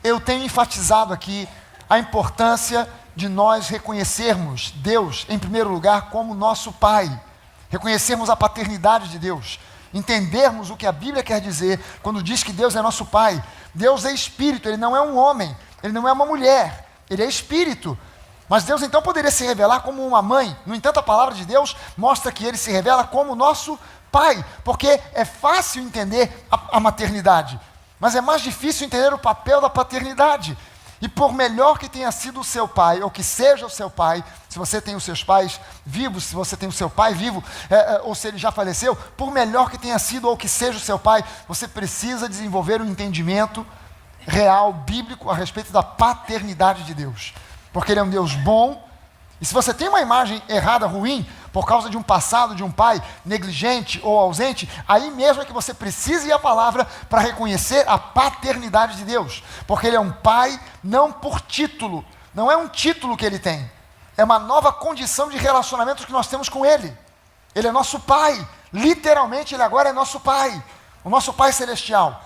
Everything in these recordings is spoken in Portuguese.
eu tenho enfatizado aqui a importância de nós reconhecermos Deus, em primeiro lugar, como nosso Pai. Reconhecermos a paternidade de Deus. Entendermos o que a Bíblia quer dizer quando diz que Deus é nosso Pai. Deus é Espírito, Ele não é um homem, Ele não é uma mulher, Ele é Espírito. Mas Deus então poderia se revelar como uma mãe. No entanto, a palavra de Deus mostra que Ele se revela como nosso Pai, porque é fácil entender a maternidade, mas é mais difícil entender o papel da paternidade. E por melhor que tenha sido o seu pai, ou que seja o seu pai, se você tem os seus pais vivos, se você tem o seu pai vivo, ou se ele já faleceu, por melhor que tenha sido ou que seja o seu pai, você precisa desenvolver um entendimento real, bíblico, a respeito da paternidade de Deus. Porque Ele é um Deus bom, e se você tem uma imagem errada, ruim, por causa de um passado de um pai negligente ou ausente, aí mesmo é que você precisa ir à palavra para reconhecer a paternidade de Deus. Porque Ele é um pai não por título, não é um título que Ele tem, é uma nova condição de relacionamento que nós temos com Ele. Ele é nosso pai, literalmente Ele agora é nosso pai, o nosso Pai Celestial.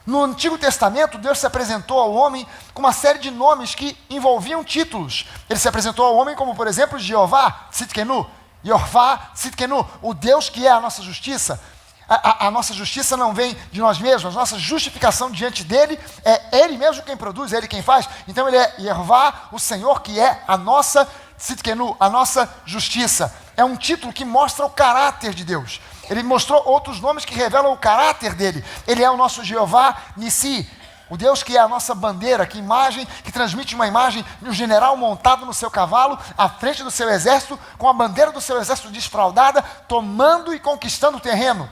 No Antigo Testamento, Deus se apresentou ao homem com uma série de nomes que envolviam títulos. Ele se apresentou ao homem como, por exemplo, Jeová Tzidkenu, Yorvá Tzidkenu, o Deus que é a nossa justiça. A nossa justiça não vem de nós mesmos, a nossa justificação diante dele é Ele mesmo quem produz, é Ele quem faz. Então Ele é Yorvá, o Senhor que é a nossa Tzidkenu, a nossa justiça. É um título que mostra o caráter de Deus. Ele mostrou outros nomes que revelam o caráter dele. Ele é o nosso Jeová Nissi, o Deus que é a nossa bandeira, que transmite uma imagem de um general montado no seu cavalo, à frente do seu exército, com a bandeira do seu exército desfraldada, tomando e conquistando o terreno.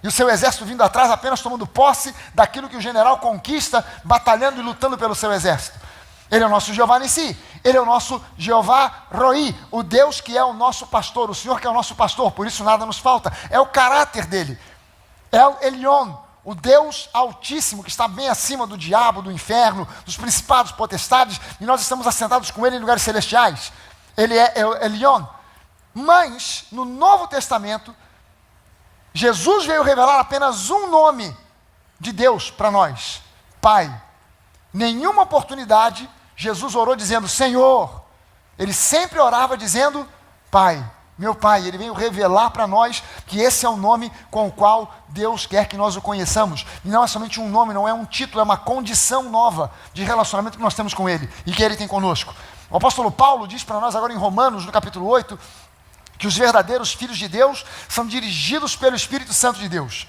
E o seu exército vindo atrás, apenas tomando posse daquilo que o general conquista, batalhando e lutando pelo seu exército. Ele é o nosso Jeová Nissi, Ele é o nosso Jeová Roi, o Deus que é o nosso pastor, o Senhor que é o nosso pastor, por isso nada nos falta. É o caráter dele. É o Elion, o Deus Altíssimo, que está bem acima do diabo, do inferno, dos principados, potestades, e nós estamos assentados com Ele em lugares celestiais. Ele é o Elion. Mas, no Novo Testamento, Jesus veio revelar apenas um nome de Deus para nós: Pai. Nenhuma oportunidade Jesus orou dizendo Senhor. Ele sempre orava dizendo Pai, meu Pai. Ele veio revelar para nós que esse é o nome com o qual Deus quer que nós o conheçamos. E não é somente um nome, não é um título, é uma condição nova de relacionamento que nós temos com Ele e que Ele tem conosco. O apóstolo Paulo diz para nós agora em Romanos, no capítulo 8, que os verdadeiros filhos de Deus são dirigidos pelo Espírito Santo de Deus.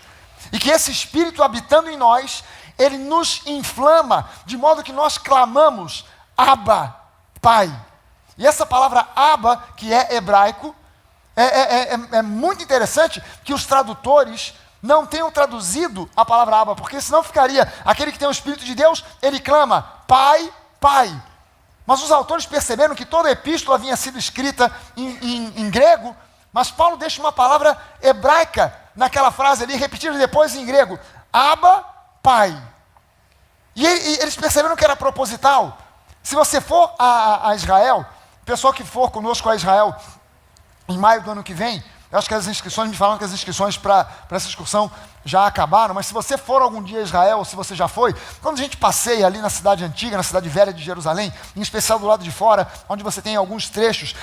E que esse Espírito habitando em nós, Ele nos inflama, de modo que nós clamamos, Abba, Pai. E essa palavra Abba, que é hebraico, é muito interessante que os tradutores não tenham traduzido a palavra Abba, porque senão ficaria, aquele que tem o Espírito de Deus, ele clama, Pai, Pai. Mas os autores perceberam que toda a epístola havia sido escrita em grego, mas Paulo deixa uma palavra hebraica naquela frase ali, repetida depois em grego, Abba, Pai. E eles perceberam que era proposital. Se você for a Israel, o pessoal que for conosco a Israel em maio do ano que vem, eu acho que as inscrições, me falaram que as inscrições para essa excursão já acabaram, mas se você for algum dia a Israel, ou se você já foi, quando a gente passeia ali na cidade antiga, na cidade velha de Jerusalém, em especial do lado de fora, onde você tem alguns trechos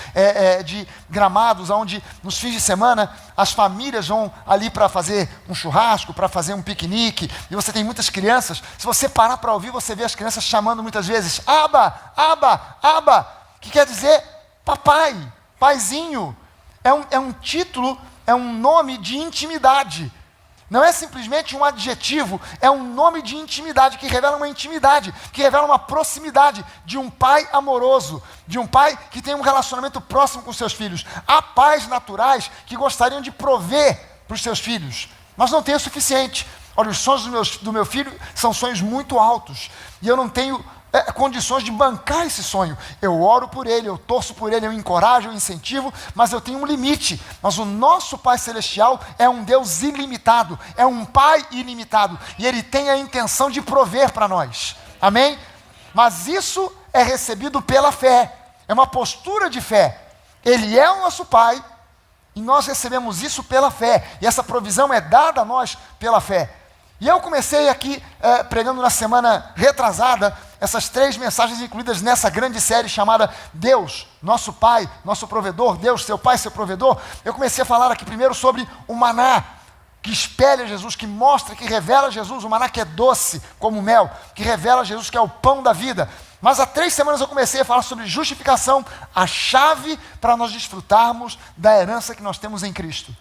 de gramados, onde nos fins de semana as famílias vão ali para fazer um churrasco, para fazer um piquenique, e você tem muitas crianças, se você parar para ouvir, você vê as crianças chamando muitas vezes, Abba, Abba, Abba, que quer dizer papai, paizinho. É um título, é um nome de intimidade. Não é simplesmente um adjetivo, é um nome de intimidade, que revela uma intimidade, que revela uma proximidade de um pai amoroso, de um pai que tem um relacionamento próximo com seus filhos. Há pais naturais que gostariam de prover para os seus filhos, mas não tem o suficiente. Olha, os sonhos do meu filho são sonhos muito altos, e eu não tenho condições de bancar esse sonho. Eu oro por ele, eu torço por ele, eu encorajo, eu incentivo, mas eu tenho um limite. Mas o nosso Pai Celestial é um Deus ilimitado, é um Pai ilimitado, e Ele tem a intenção de prover para nós, amém? Mas isso é recebido pela fé, é uma postura de fé. Ele é o nosso Pai, e nós recebemos isso pela fé, e essa provisão é dada a nós pela fé. E eu comecei aqui pregando na semana retrasada essas 3 mensagens incluídas nessa grande série chamada Deus, nosso Pai, nosso provedor, Deus, seu Pai, seu provedor. Eu comecei a falar aqui primeiro sobre o maná, que espelha Jesus, que mostra, que revela Jesus, o maná que é doce como mel, que revela Jesus, que é o pão da vida. Mas há 3 semanas eu comecei a falar sobre justificação, a chave para nós desfrutarmos da herança que nós temos em Cristo.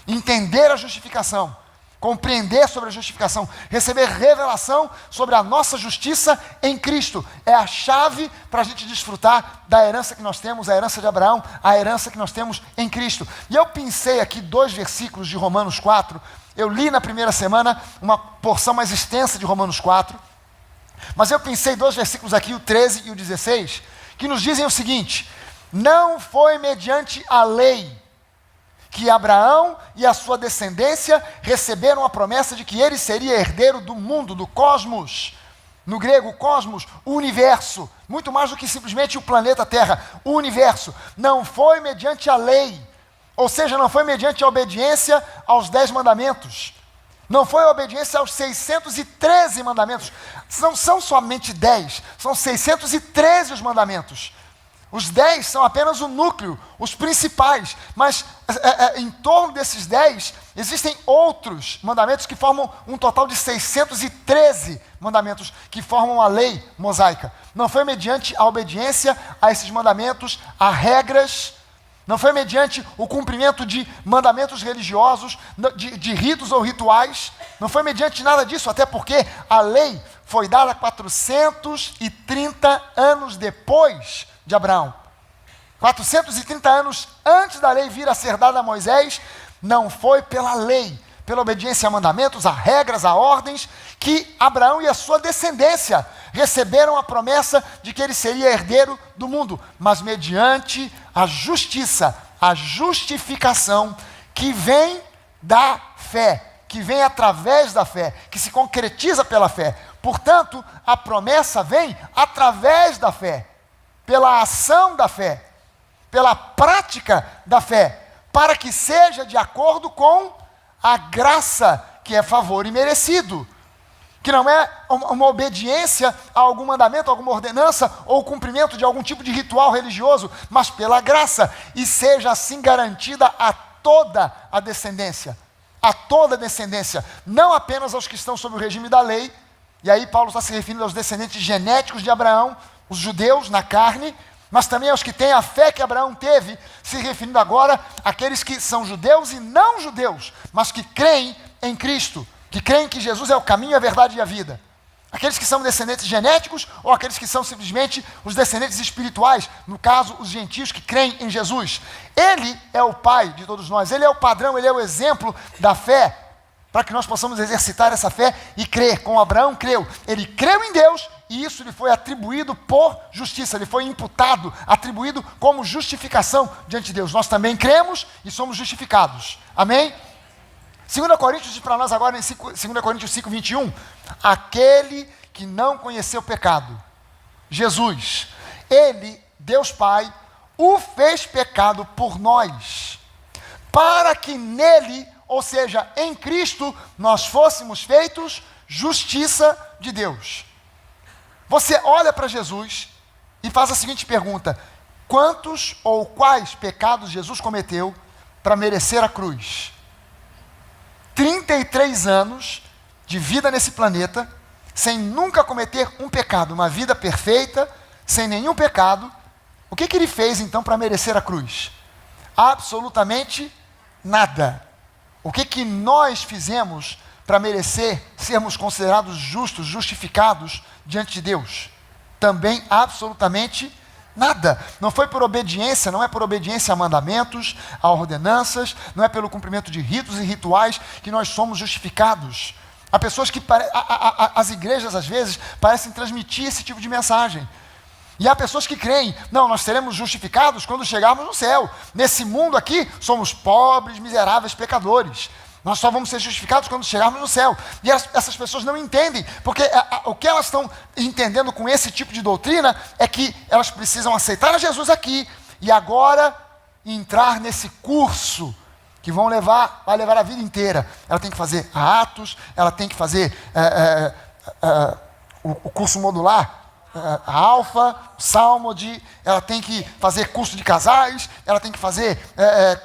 Entender a justificação, compreender sobre a justificação, receber revelação sobre a nossa justiça em Cristo. É a chave para a gente desfrutar da herança que nós temos, a herança de Abraão, a herança que nós temos em Cristo. E eu pensei aqui 2 versículos de Romanos 4. Eu li na primeira semana uma porção mais extensa de Romanos 4. Mas eu pensei 2 versículos aqui, o 13 e o 16, que nos dizem o seguinte: não foi mediante a lei que Abraão e a sua descendência receberam a promessa de que ele seria herdeiro do mundo, do cosmos. No grego, cosmos, o universo, muito mais do que simplesmente o planeta Terra, o universo. Não foi mediante a lei, ou seja, não foi mediante a obediência aos 10 mandamentos. Não foi a obediência aos 613 mandamentos. Não são somente 10, são 613 os mandamentos. Os 10 são apenas o núcleo, os principais, mas em torno desses 10 existem outros mandamentos que formam um total de 613 mandamentos que formam a lei mosaica. Não foi mediante a obediência a esses mandamentos, a regras, não foi mediante o cumprimento de mandamentos religiosos, de ritos ou rituais, não foi mediante nada disso, até porque a lei foi dada 430 anos depois de Abraão. 430 anos antes da lei vir a ser dada a Moisés. Não foi pela lei, pela obediência a mandamentos, a regras, a ordens, que Abraão e a sua descendência receberam a promessa de que ele seria herdeiro do mundo, mas mediante a justiça, a justificação que vem da fé, que vem através da fé, que se concretiza pela fé. Portanto, a promessa vem através da fé, pela ação da fé, pela prática da fé, para que seja de acordo com a graça que é favor imerecido, que não é uma obediência a algum mandamento, a alguma ordenança, ou cumprimento de algum tipo de ritual religioso, mas pela graça, e seja assim garantida a toda a descendência, não apenas aos que estão sob o regime da lei. E aí Paulo está se referindo aos descendentes genéticos de Abraão, os judeus na carne, mas também aos que têm a fé que Abraão teve, se referindo agora àqueles que são judeus e não judeus, mas que creem em Cristo, que creem que Jesus é o caminho, a verdade e a vida. Aqueles que são descendentes genéticos ou aqueles que são simplesmente os descendentes espirituais, no caso, os gentios que creem em Jesus. Ele é o Pai de todos nós, Ele é o padrão, Ele é o exemplo da fé, para que nós possamos exercitar essa fé e crer, como Abraão creu. Ele creu em Deus e isso lhe foi atribuído por justiça, lhe foi imputado, atribuído como justificação diante de Deus. Nós também cremos e somos justificados. Amém? 2 Coríntios diz para nós agora em 2 Coríntios 5, 21, aquele que não conheceu pecado, Jesus, Ele, Deus Pai, o fez pecado por nós, para que nele, ou seja, em Cristo, nós fôssemos feitos justiça de Deus. Você olha para Jesus e faz a seguinte pergunta: quantos ou quais pecados Jesus cometeu para merecer a cruz? 33 anos de vida nesse planeta, sem nunca cometer um pecado, uma vida perfeita, sem nenhum pecado. O que ele fez então para merecer a cruz? Absolutamente nada. O que nós fizemos para merecer sermos considerados justos, justificados diante de Deus? Também absolutamente nada. Não foi por obediência, não é por obediência a mandamentos, a ordenanças, não é pelo cumprimento de ritos e rituais que nós somos justificados. Há pessoas que, as igrejas às vezes, parecem transmitir esse tipo de mensagem. E há pessoas que creem, não, nós seremos justificados quando chegarmos no céu. Nesse mundo aqui, somos pobres, miseráveis, pecadores. Nós só vamos ser justificados quando chegarmos no céu. E essas pessoas não entendem, porque o que elas estão entendendo com esse tipo de doutrina é que elas precisam aceitar a Jesus aqui e agora entrar nesse curso que vai levar a vida inteira. Ela tem que fazer Atos, ela tem que fazer o curso modular, a Alfa, Salmod, ela tem que fazer curso de casais, ela tem que fazer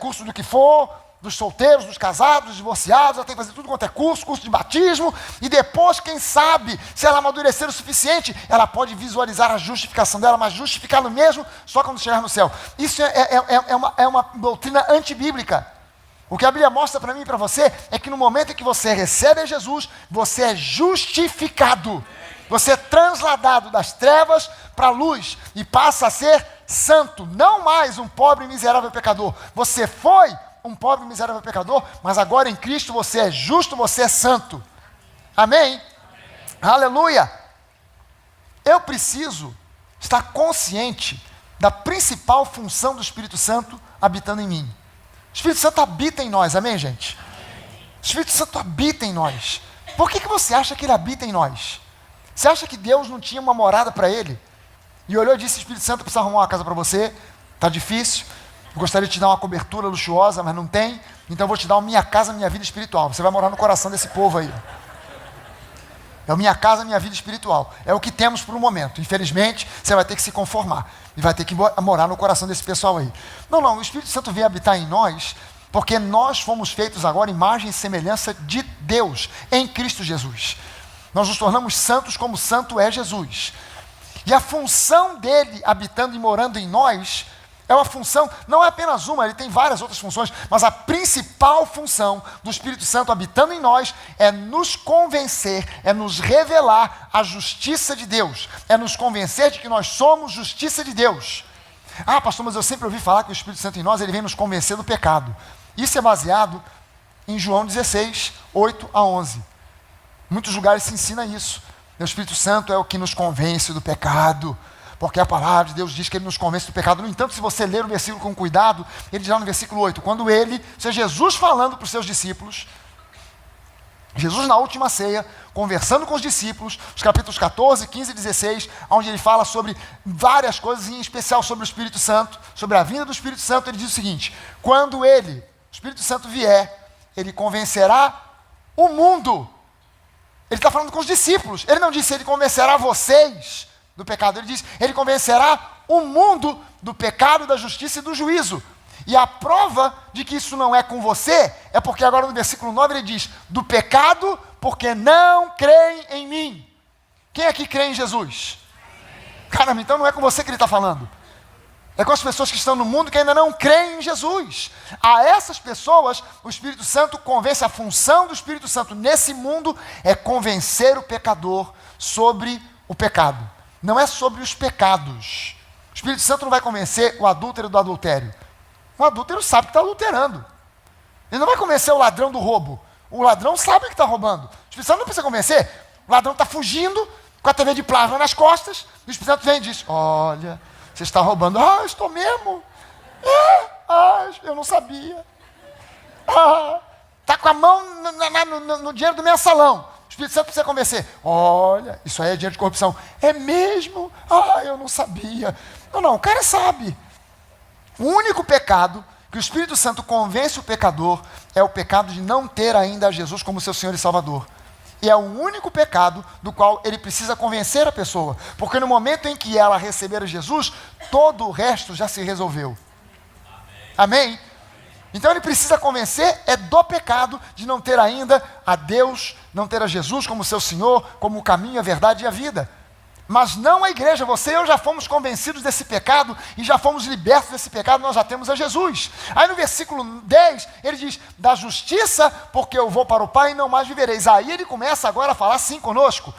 curso do que for, dos solteiros, dos casados, dos divorciados, ela tem que fazer tudo quanto é curso de batismo, e depois, quem sabe, se ela amadurecer o suficiente, ela pode visualizar a justificação dela, mas justificar no mesmo, só quando chegar no céu. Isso é uma doutrina antibíblica. O que a Bíblia mostra para mim e para você é que no momento em que você recebe a Jesus, você é justificado. Você é transladado das trevas para a luz e passa a ser santo, não mais um pobre e miserável pecador. Você foi um pobre e miserável pecador, mas agora em Cristo você é justo, você é santo. Amém? Amém. Aleluia! Eu preciso estar consciente da principal função do Espírito Santo habitando em mim. O Espírito Santo habita em nós, amém, gente? O Espírito Santo habita em nós. Por que você acha que ele habita em nós? Você acha que Deus não tinha uma morada para ele? E olhou e disse: Espírito Santo, precisa arrumar uma casa para você, está difícil, gostaria de te dar uma cobertura luxuosa, mas não tem, então eu vou te dar a minha casa, a minha vida espiritual. Você vai morar no coração desse povo aí. É a minha casa, a minha vida espiritual. É o que temos por um momento. Infelizmente, você vai ter que se conformar. E vai ter que morar no coração desse pessoal aí. Não, o Espírito Santo veio habitar em nós, porque nós fomos feitos agora imagem e semelhança de Deus, em Cristo Jesus. Nós nos tornamos santos como santo é Jesus. E a função dele habitando e morando em nós é uma função, não é apenas uma, ele tem várias outras funções, mas a principal função do Espírito Santo habitando em nós é nos convencer, é nos revelar a justiça de Deus, é nos convencer de que nós somos justiça de Deus. Ah, pastor, mas eu sempre ouvi falar que o Espírito Santo em nós, ele vem nos convencer do pecado. Isso é baseado em João 16, 8 a 11. Em muitos lugares se ensina isso. O Espírito Santo é o que nos convence do pecado, porque a palavra de Deus diz que ele nos convence do pecado. No entanto, se você ler o versículo com cuidado, ele diz lá no versículo 8, quando ele, isso é Jesus falando para os seus discípulos, Jesus na última ceia, conversando com os discípulos, os capítulos 14, 15 e 16, onde ele fala sobre várias coisas, em especial sobre o Espírito Santo, sobre a vinda do Espírito Santo, ele diz o seguinte: quando ele, o Espírito Santo vier, ele convencerá o mundo. Ele está falando com os discípulos. Ele não disse: ele convencerá vocês do pecado. Ele diz: ele convencerá o mundo do pecado, da justiça e do juízo. E a prova de que isso não é com você é porque agora no versículo 9 ele diz: do pecado, porque não creem em mim. Quem aqui crê em Jesus? Caramba, então não é com você que ele está falando. É com as pessoas que estão no mundo que ainda não creem em Jesus. A essas pessoas, o Espírito Santo convence. A função do Espírito Santo nesse mundo é convencer o pecador sobre o pecado. Não é sobre os pecados. O Espírito Santo não vai convencer o adúltero do adultério. O adúltero sabe que está adulterando. Ele não vai convencer o ladrão do roubo. O ladrão sabe que está roubando. O Espírito Santo não precisa convencer. O ladrão está fugindo com a TV de plasma nas costas. E o Espírito Santo vem e diz: olha, você está roubando. Ah, estou mesmo. Eu não sabia. Está com a mão no dinheiro do mensalão. O Espírito Santo precisa convencer. Olha, isso aí é dinheiro de corrupção. É mesmo? Eu não sabia. Não, o cara sabe. O único pecado que o Espírito Santo convence o pecador é o pecado de não ter ainda Jesus como seu Senhor e Salvador. E é o único pecado do qual ele precisa convencer a pessoa. Porque no momento em que ela receber a Jesus, todo o resto já se resolveu. Amém? Então ele precisa convencer do pecado de não ter ainda a Deus, não ter a Jesus como seu Senhor, como o caminho, a verdade e a vida. Mas não a igreja, você e eu já fomos convencidos desse pecado e já fomos libertos desse pecado, nós já temos a Jesus. Aí no versículo 10, ele diz: da justiça, porque eu vou para o Pai e não mais vivereis. Aí ele começa agora a falar assim conosco: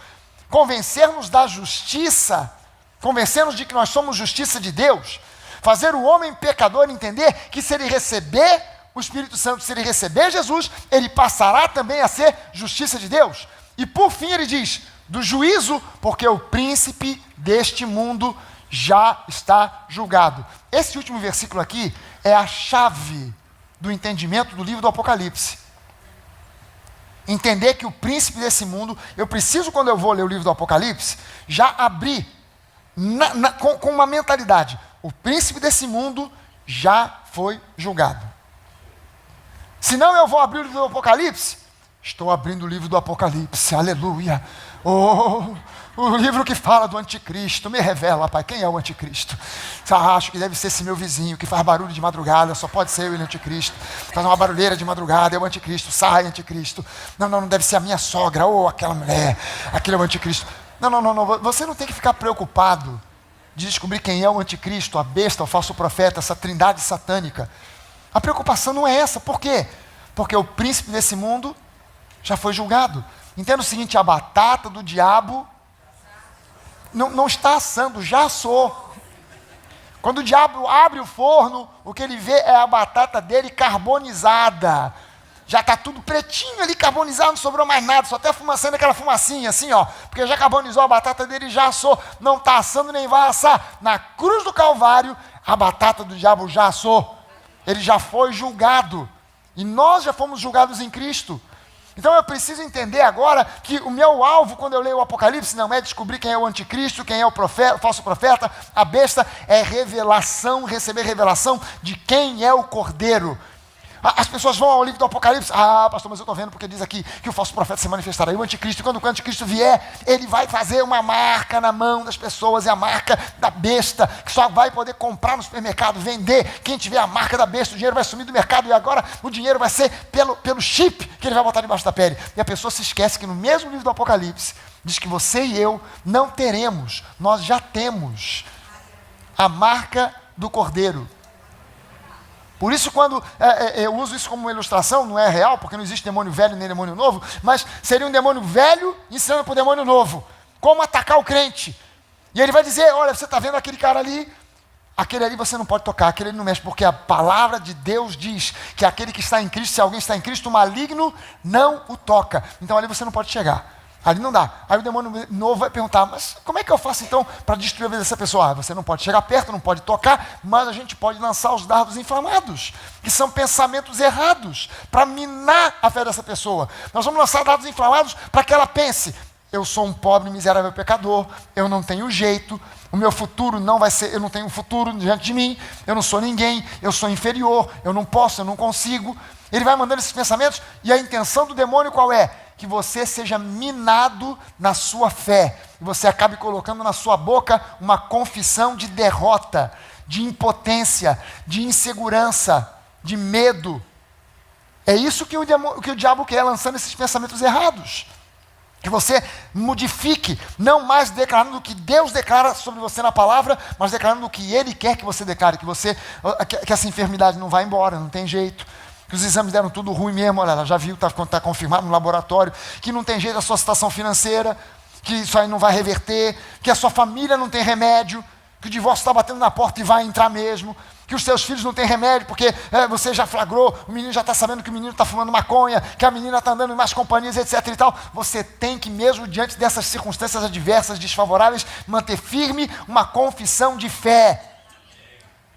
convencer-nos da justiça, convencer-nos de que nós somos justiça de Deus, fazer o homem pecador entender que se ele receber o Espírito Santo, se ele receber Jesus, ele passará também a ser justiça de Deus. E por fim ele diz: do juízo, porque o príncipe deste mundo já está julgado. Esse último versículo aqui é a chave do entendimento do livro do Apocalipse. Entender que o príncipe desse mundo, eu preciso, quando eu vou ler o livro do Apocalipse, já abrir com uma mentalidade: o príncipe desse mundo já foi julgado. Senão eu vou abrir o livro do Apocalipse. Estou abrindo o livro do Apocalipse, aleluia. Oh, o livro que fala do anticristo, me revela, Pai, quem é o anticristo? Acho que deve ser esse meu vizinho que faz barulho de madrugada, só pode ser ele, anticristo. Faz uma barulheira de madrugada, é o anticristo, sai, anticristo. Não deve ser a minha sogra, ou aquela mulher, aquele é o anticristo. Não, você não tem que ficar preocupado de descobrir quem é o anticristo, a besta, o falso profeta, essa trindade satânica. A preocupação não é essa, por quê? Porque o príncipe desse mundo já foi julgado. Entenda o seguinte, a batata do diabo não está assando, já assou. Quando o diabo abre o forno, o que ele vê é a batata dele carbonizada. Já está tudo pretinho ali, carbonizado, não sobrou mais nada, só até fumaçando aquela fumacinha assim, ó. Porque já carbonizou a batata dele e já assou. Não está assando nem vai assar. Na cruz do Calvário, a batata do diabo já assou. Ele já foi julgado. E nós já fomos julgados em Cristo. Então eu preciso entender agora que o meu alvo, quando eu leio o Apocalipse, não é descobrir quem é o anticristo, quem é o falso profeta, a besta, é revelação, receber revelação de quem é o Cordeiro. As pessoas vão ao livro do Apocalipse, pastor, mas eu estou vendo porque diz aqui que o falso profeta se manifestará. E o anticristo, quando o anticristo vier, ele vai fazer uma marca na mão das pessoas, e a marca da besta, que só vai poder comprar no supermercado, vender. Quem tiver a marca da besta, o dinheiro vai sumir do mercado, e agora o dinheiro vai ser pelo chip que ele vai botar debaixo da pele. E a pessoa se esquece que no mesmo livro do Apocalipse, diz que você e eu não teremos, nós já temos a marca do Cordeiro. Por isso, quando eu uso isso como uma ilustração, não é real, porque não existe demônio velho nem demônio novo, mas seria um demônio velho ensinando para o demônio novo como atacar o crente. E ele vai dizer, olha, você está vendo aquele cara ali? Aquele ali você não pode tocar, aquele ali não mexe, porque a palavra de Deus diz que aquele que está em Cristo, se alguém está em Cristo, o maligno não o toca. Então ali você não pode chegar. Ali não dá. Aí o demônio novo vai perguntar, mas como é que eu faço então para destruir a vida dessa pessoa? Você não pode chegar perto, não pode tocar, mas a gente pode lançar os dardos inflamados, que são pensamentos errados, para minar a fé dessa pessoa. Nós vamos lançar dardos inflamados para que ela pense, eu sou um pobre, miserável pecador, eu não tenho jeito, o meu futuro não vai ser, eu não tenho um futuro diante de mim, eu não sou ninguém, eu sou inferior, eu não posso, eu não consigo. Ele vai mandando esses pensamentos, e a intenção do demônio qual é? Que você seja minado na sua fé, e você acabe colocando na sua boca uma confissão de derrota, de impotência, de insegurança, de medo. É isso que o diabo quer, lançando esses pensamentos errados. Que você modifique, não mais declarando o que Deus declara sobre você na palavra, mas declarando o que Ele quer que você declare, que essa enfermidade não vai embora, não tem jeito. Que os exames deram tudo ruim mesmo, olha, ela já viu, está confirmado no laboratório, que não tem jeito a sua situação financeira, que isso aí não vai reverter, que a sua família não tem remédio, que o divórcio está batendo na porta e vai entrar mesmo, que os seus filhos não têm remédio, porque você já flagrou, o menino já está sabendo que o menino está fumando maconha, que a menina está andando em mais companhias, etc. e tal. Você tem que, mesmo diante dessas circunstâncias adversas, desfavoráveis, manter firme uma confissão de fé.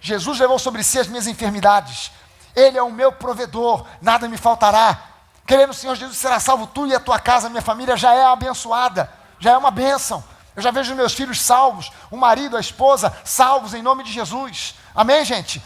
Jesus levou sobre si as minhas enfermidades. Ele é o meu provedor, nada me faltará. Crê no Senhor Jesus, será salvo tu e a tua casa, minha família já é abençoada, já é uma bênção. Eu já vejo meus filhos salvos, o marido, a esposa, salvos em nome de Jesus. Amém, gente?